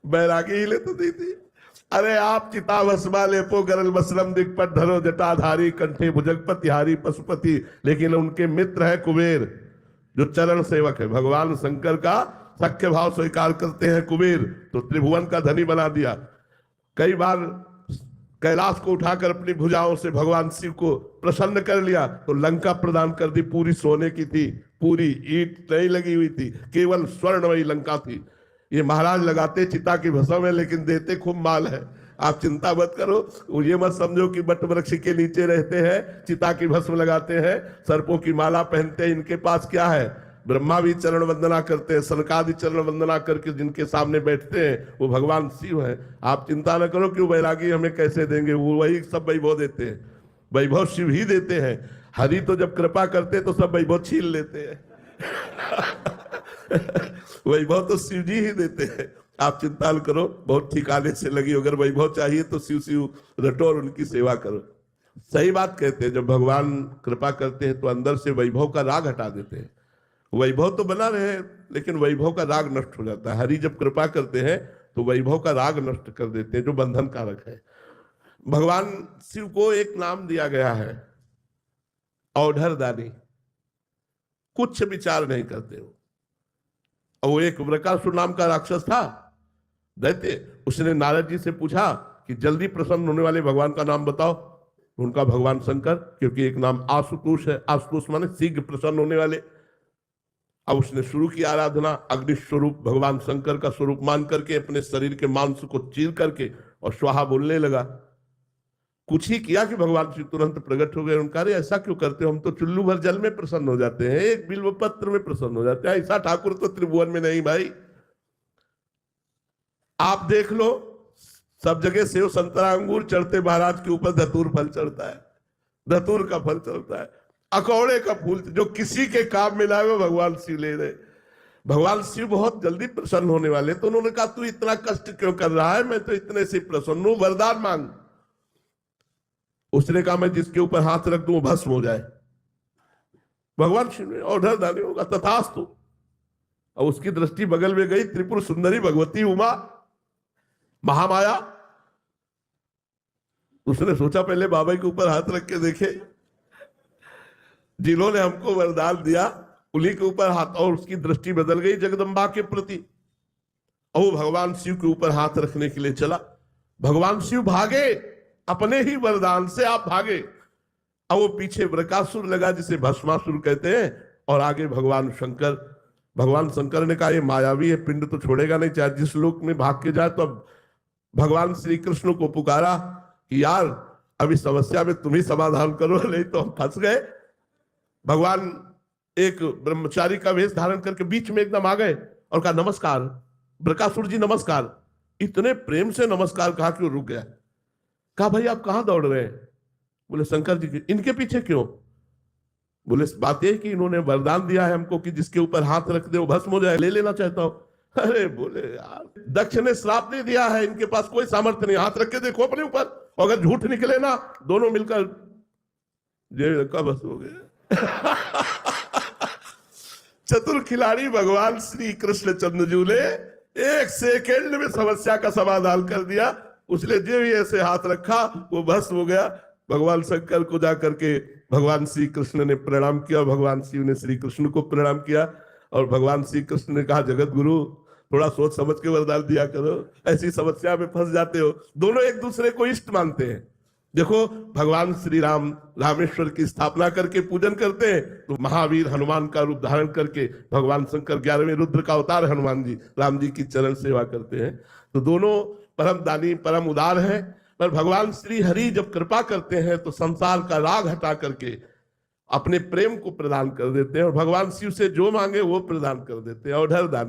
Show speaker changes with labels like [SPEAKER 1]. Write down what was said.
[SPEAKER 1] बैरागी हिले तो दी थी। अरे आप चिता भस्मा लेपो गरल बसलम दिक्पट धरो जटाधारी कंठे भुजगपतिहारी पशुपति, लेकिन उनके मित्र है कुबेर जो चरण सेवक है। भगवान शंकर का सख्य भाव स्वीकार करते हैं कुबेर, तो त्रिभुवन का धनी बना दिया। कई बार कैलाश को उठाकर अपनी भुजाओं से भगवान शिव को प्रसन्न कर लिया, तो लंका प्रदान कर दी, पूरी सोने की थी, पूरी ईंट नहीं लगी हुई थी, केवल स्वर्णमयी लंका थी। ये महाराज लगाते चिता की भस्म है, लेकिन देते खूब माल है। आप चिंता मत करो, ये मत समझो कि बट वृक्ष के नीचे रहते हैं, चिता की भस्म लगाते हैं, सर्पों की माला पहनते हैं। इनके पास क्या है? ब्रह्मा भी चरण वंदना करते हैं, सनकादि चरण वंदना करके जिनके सामने बैठते हैं वो भगवान शिव है। आप चिंता न करो कि वो बैरागी हमें कैसे देंगे, वो वही सब वैभव देते हैं, वैभव शिव ही देते हैं। हरि तो जब कृपा करते तो सब वैभव छीन लेते हैं। वैभव तो शिव जी ही देते हैं। आप चिंता न करो, बहुत ठिकाने से लगी, अगर वैभव चाहिए तो शिव शिव रटो और उनकी सेवा करो। सही बात कहते हैं, जब भगवान कृपा करते हैं तो अंदर से वैभव का राग हटा देते हैं। वैभव तो बना रहे लेकिन वैभव का राग नष्ट हो जाता है। हरि जब कृपा करते हैं तो वैभव का राग नष्ट कर देते हैं जो बंधन कारक है। भगवान शिव को एक नाम दिया गया है औढ़र दानी, कुछ विचार नहीं करते हो। और वो एक वृकासुर नाम का राक्षस था, दैत्य। उसने नारद जी से पूछा कि जल्दी प्रसन्न होने वाले भगवान का नाम बताओ। उनका भगवान शंकर, क्योंकि एक नाम आशुतोष है, आशुतोष माने शीघ्र प्रसन्न होने वाले। अब उसने शुरू की आराधना, अग्नि स्वरूप भगवान शंकर का स्वरूप मान करके अपने शरीर के मांस को चीर करके और स्वाहा बोलने लगा। कुछ ही किया कि भगवान श्री तुरंत प्रकट हो गए। उनका अरे ऐसा क्यों करते हो, हम तो चुल्लू भर जल में प्रसन्न हो जाते हैं, एक बिल्व पत्र में प्रसन्न हो जाते हैं, ऐसा ठाकुर तो त्रिभुवन में नहीं भाई। आप देख लो, सब जगह सेव संतरा अंगूर चढ़ते, महाराज के ऊपर धतूर फल चढ़ता है, धतूर का फल चढ़ता है, अकौड़े का फूल, जो किसी के काम में लाए वो भगवान शिव ले रहे। भगवान शिव बहुत जल्दी प्रसन्न होने वाले, तो उन्होंने कहा तू इतना कष्ट क्यों कर रहा है, मैं तो इतने से प्रसन्न हूं, वरदान मांग। उसने कहा मैं जिसके ऊपर हाथ रख दूं वो भस्म हो जाए। भगवान शिव ने औढ़र दानी होगा, तथास्तु। और उसकी दृष्टि बगल में गई, त्रिपुर सुंदरी भगवती उमा महामाया। उसने सोचा पहले बाबा के ऊपर हाथ रख के देखे, जिन्होंने हमको वरदान दिया उन्हीं के ऊपर हाथ, और उसकी दृष्टि बदल गई जगदम्बा के प्रति। और वो भगवान शिव के ऊपर हाथ रखने के लिए चला। भगवान शिव भागे, अपने ही वरदान से आप भागे। अब वो पीछे वृकासुर लगा जिसे भस्मासुर कहते हैं, और आगे भगवान शंकर। भगवान शंकर ने कहा ये मायावी है, पिंड तो छोड़ेगा नहीं, चाहे जिस लोक में भाग के जाए। तो अब भगवान श्री कृष्ण को पुकारा कि यार अभी समस्या में तुम ही समाधान करो, नहीं तो हम फंस गए। भगवान एक ब्रह्मचारी का वेश धारण करके बीच में एकदम आ गए और कहा नमस्कार वृकासुर जी, नमस्कार। इतने प्रेम से नमस्कार कहा कि वो रुक गया। कहा भाई आप कहां दौड़ रहे हैं? बोले शंकर जी के। इनके पीछे क्यों? बोले बात यह कि इन्होंने वरदान दिया है हमको कि जिसके ऊपर हाथ रख दे वो भस्म हो जाए, ले लेना चाहता हूं। अरे बोले यार, दक्ष ने श्राप नहीं दिया है, इनके पास कोई सामर्थ्य नहीं, हाथ रख के देखो अपने ऊपर, और अगर झूठ निकले ना दोनों मिलकर जेल का बस हो गए। चतुर खिलाड़ी भगवान श्री कृष्ण चंद्रजू ने एक सेकेंड में समस्या का समाधान कर दिया। उसने जो भी ऐसे हाथ रखा वो भस्म हो गया। भगवान शंकर को जाकर के भगवान श्री कृष्ण ने प्रणाम किया, भगवान शिव ने श्री कृष्ण को प्रणाम किया, और भगवान श्री कृष्ण ने कहा जगत गुरु थोड़ा सोच समझ के वरदान दिया करो, ऐसी समस्या में फंस जाते हो। दोनों एक दूसरे को इष्ट मानते हैं। देखो भगवान श्री राम रामेश्वर की स्थापना करके पूजन करते हैं, तो महावीर हनुमान का रूप धारण करके भगवान शंकर 11वें रुद्र का अवतार हनुमान जी राम जी की चरण सेवा करते हैं। तो दोनों परम दानी परम उदार हैं। पर भगवान श्री हरि जब कृपा करते हैं तो संसार का राग हटा करके अपने प्रेम को प्रदान कर देते हैं, और भगवान शिव से जो मांगे वो प्रदान कर देते हैं। औढ़र दानी